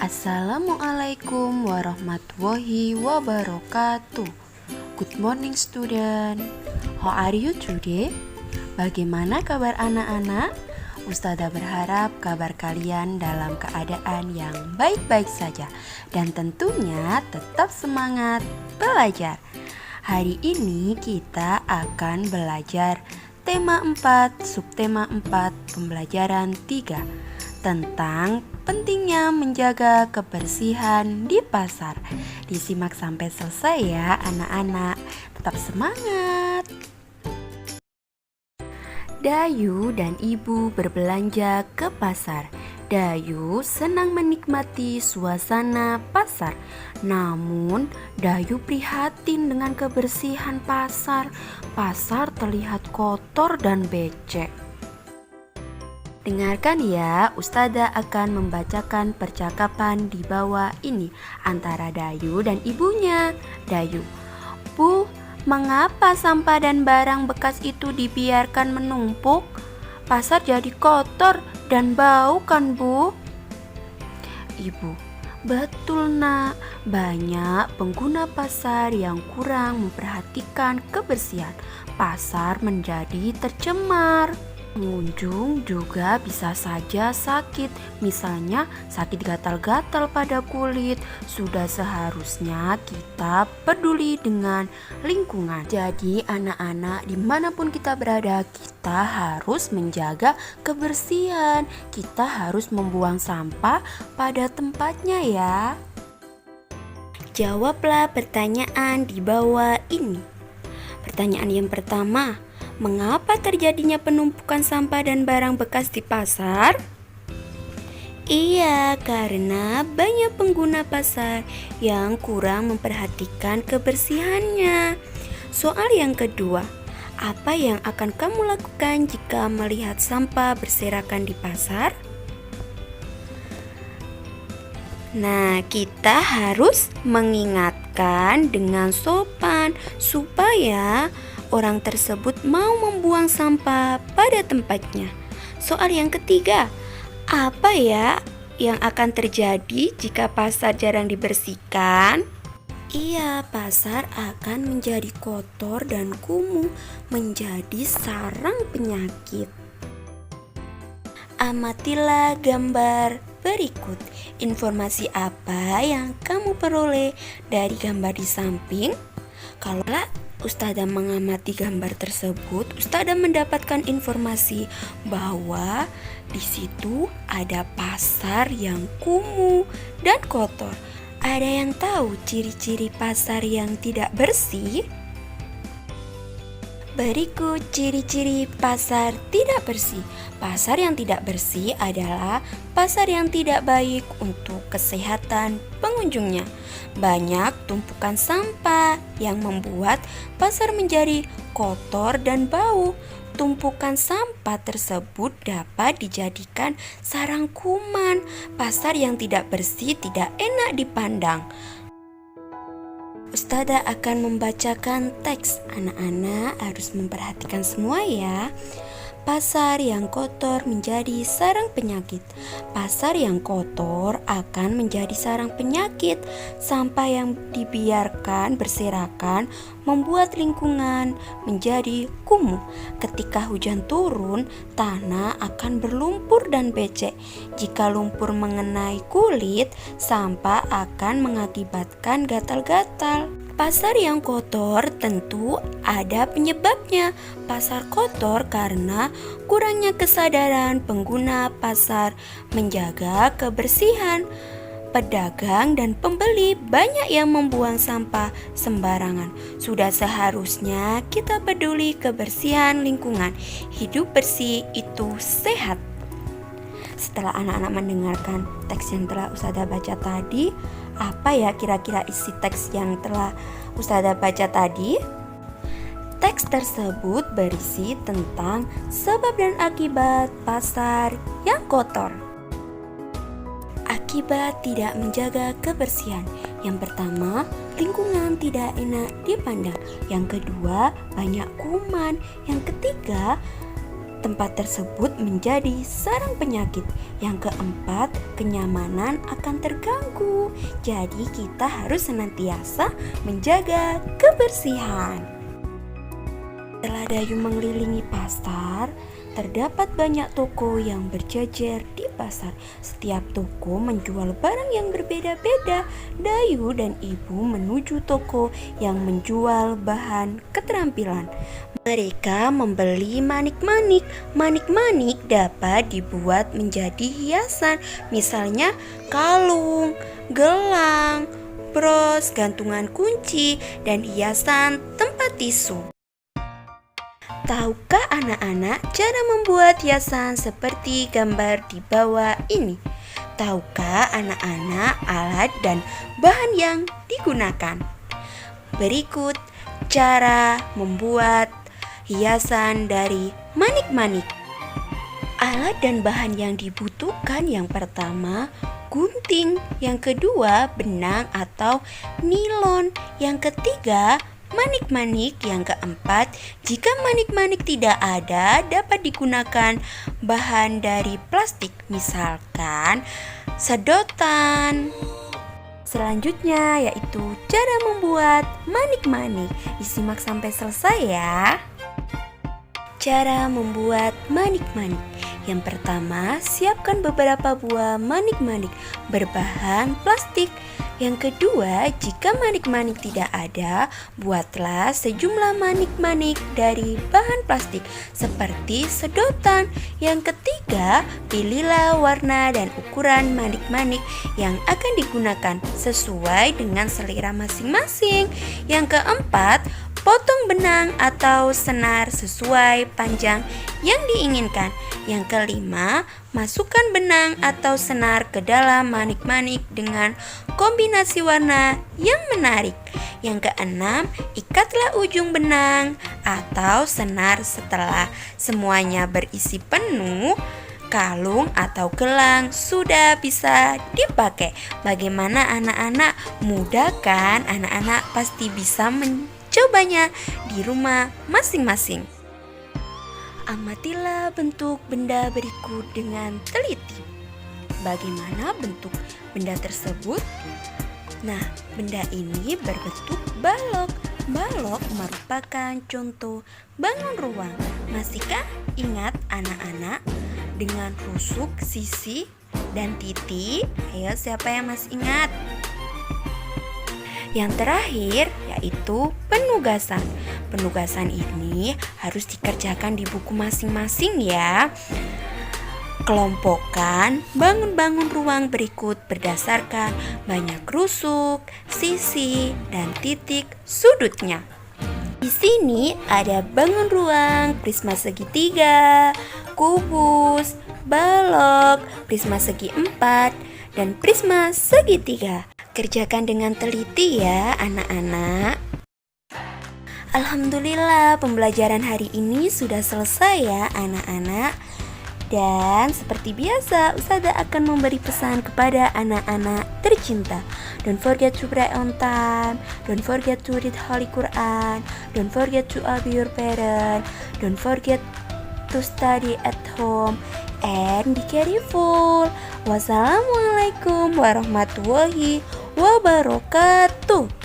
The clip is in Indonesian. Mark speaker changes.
Speaker 1: Assalamualaikum warahmatullahi wabarakatuh. Good morning student. How are you today? Bagaimana kabar anak-anak? Ustazah berharap kabar kalian dalam keadaan yang baik-baik saja dan tentunya tetap semangat belajar. Hari ini kita akan belajar tema 4, subtema 4, pembelajaran 3 tentang pentingnya menjaga kebersihan di pasar. Disimak sampai selesai ya anak-anak. Tetap semangat. Dayu dan ibu berbelanja ke pasar. Dayu senang menikmati suasana pasar. Namun Dayu prihatin dengan kebersihan pasar. Pasar terlihat kotor dan becek. Dengarkan ya, Ustazah akan membacakan percakapan di bawah ini antara Dayu dan ibunya. Dayu, Bu, mengapa sampah dan barang bekas itu dibiarkan menumpuk? Pasar jadi kotor dan bau kan, Bu? Ibu, betul nak, banyak pengguna pasar yang kurang memperhatikan kebersihan. Pasar menjadi tercemar. Pengunjung juga bisa saja sakit, misalnya sakit gatal-gatal pada kulit. Sudah seharusnya kita peduli dengan lingkungan. Jadi anak-anak, dimanapun kita berada, kita harus menjaga kebersihan. Kita harus membuang sampah pada tempatnya ya. Jawablah pertanyaan di bawah ini. Pertanyaan yang pertama, mengapa terjadinya penumpukan sampah dan barang bekas di pasar? Iya, karena banyak pengguna pasar yang kurang memperhatikan kebersihannya. Soal yang kedua, apa yang akan kamu lakukan jika melihat sampah berserakan di pasar? Nah, kita harus mengingatkan dengan sopan supaya orang tersebut mau membuang sampah pada tempatnya. Soal yang ketiga, apa ya yang akan terjadi jika pasar jarang dibersihkan? Iya, pasar akan menjadi kotor dan kumuh, menjadi sarang penyakit. Amatilah gambar berikut. Informasi apa yang kamu peroleh dari gambar di samping? Kalau Ustazah mengamati gambar tersebut, Ustazah mendapatkan informasi bahwa di situ ada pasar yang kumuh dan kotor. Ada yang tahu ciri-ciri pasar yang tidak bersih? Berikut ciri-ciri pasar tidak bersih. Pasar yang tidak bersih adalah pasar yang tidak baik untuk kesehatan pengunjungnya. Banyak tumpukan sampah yang membuat pasar menjadi kotor dan bau. Tumpukan sampah tersebut dapat dijadikan sarang kuman. Pasar yang tidak bersih tidak enak dipandang. Ustazah akan membacakan teks. Anak-anak harus memperhatikan semua ya. Pasar yang kotor menjadi sarang penyakit. Pasar yang kotor akan menjadi sarang penyakit. Sampah yang dibiarkan berserakan membuat lingkungan menjadi kumuh. Ketika hujan turun, tanah akan berlumpur dan becek. Jika lumpur mengenai kulit, sampah akan mengakibatkan gatal-gatal. Pasar yang kotor tentu ada penyebabnya. Pasar kotor karena kurangnya kesadaran pengguna pasar menjaga kebersihan. Pedagang dan pembeli banyak yang membuang sampah sembarangan. Sudah seharusnya kita peduli kebersihan lingkungan. Hidup bersih itu sehat. Setelah anak-anak mendengarkan teks yang telah Ustazah baca tadi, apa ya kira-kira isi teks yang telah Ustazah baca tadi? Teks tersebut berisi tentang sebab dan akibat pasar yang kotor. Akibat tidak menjaga kebersihan. Yang pertama, lingkungan tidak enak dipandang. Yang kedua, banyak kuman. Yang ketiga, tempat tersebut menjadi sarang penyakit. Yang keempat, kenyamanan akan terganggu. Jadi kita harus senantiasa menjaga kebersihan. Setelah Dayu mengelilingi pasar, terdapat banyak toko yang berjejer di pasar. Setiap toko menjual barang yang berbeda-beda. Dayu dan ibu menuju toko yang menjual bahan keterampilan. Mereka membeli manik-manik. Manik-manik dapat dibuat menjadi hiasan, misalnya kalung, gelang, bros, gantungan kunci, dan hiasan tempat tisu. Tahukah anak-anak cara membuat hiasan seperti gambar di bawah ini? Tahukah anak-anak alat dan bahan yang digunakan? Berikut cara membuat hiasan dari manik-manik. Alat dan bahan yang dibutuhkan yang pertama gunting, yang kedua benang atau nilon, yang ketiga manik-manik, yang keempat jika manik-manik tidak ada dapat digunakan bahan dari plastik, misalkan sedotan. Selanjutnya yaitu cara membuat manik-manik. Disimak sampai selesai ya. Cara membuat manik-manik. Yang pertama, siapkan beberapa buah manik-manik berbahan plastik. Yang kedua, jika manik-manik tidak ada, buatlah sejumlah manik-manik dari bahan plastik seperti sedotan. Yang ketiga, pilihlah warna dan ukuran manik-manik yang akan digunakan sesuai dengan selera masing-masing. Yang keempat, potong benang atau senar sesuai panjang yang diinginkan. Yang kelima, masukkan benang atau senar ke dalam manik-manik dengan kombinasi warna yang menarik. Yang keenam, ikatlah ujung benang atau senar. Setelah semuanya berisi penuh, kalung atau gelang sudah bisa dipakai. Bagaimana anak-anak? Mudah kan? Anak-anak pasti bisa mencobanya di rumah masing-masing. Amatilah bentuk benda berikut dengan teliti. Bagaimana bentuk benda tersebut? Nah, benda ini berbentuk balok. Balok merupakan contoh bangun ruang. Masihkah ingat anak-anak dengan rusuk, sisi, dan titik? Ayo, siapa yang masih ingat? Yang terakhir yaitu penugasan. Penugasan ini harus dikerjakan di buku masing-masing ya. Kelompokkan bangun-bangun ruang berikut berdasarkan banyak rusuk, sisi, dan titik sudutnya. Di sini ada bangun ruang, prisma segitiga, kubus, balok, prisma segi empat, dan prisma segitiga. Kerjakan dengan teliti ya anak-anak. Alhamdulillah pembelajaran hari ini sudah selesai ya anak-anak. Dan seperti biasa Ustazah akan memberi pesan kepada anak-anak tercinta. Don't forget to pray on time. Don't forget to read Holy Quran. Don't forget to obey your parents. Don't forget to study at home. And be careful. Wassalamualaikum warahmatullahi wabarakatuh.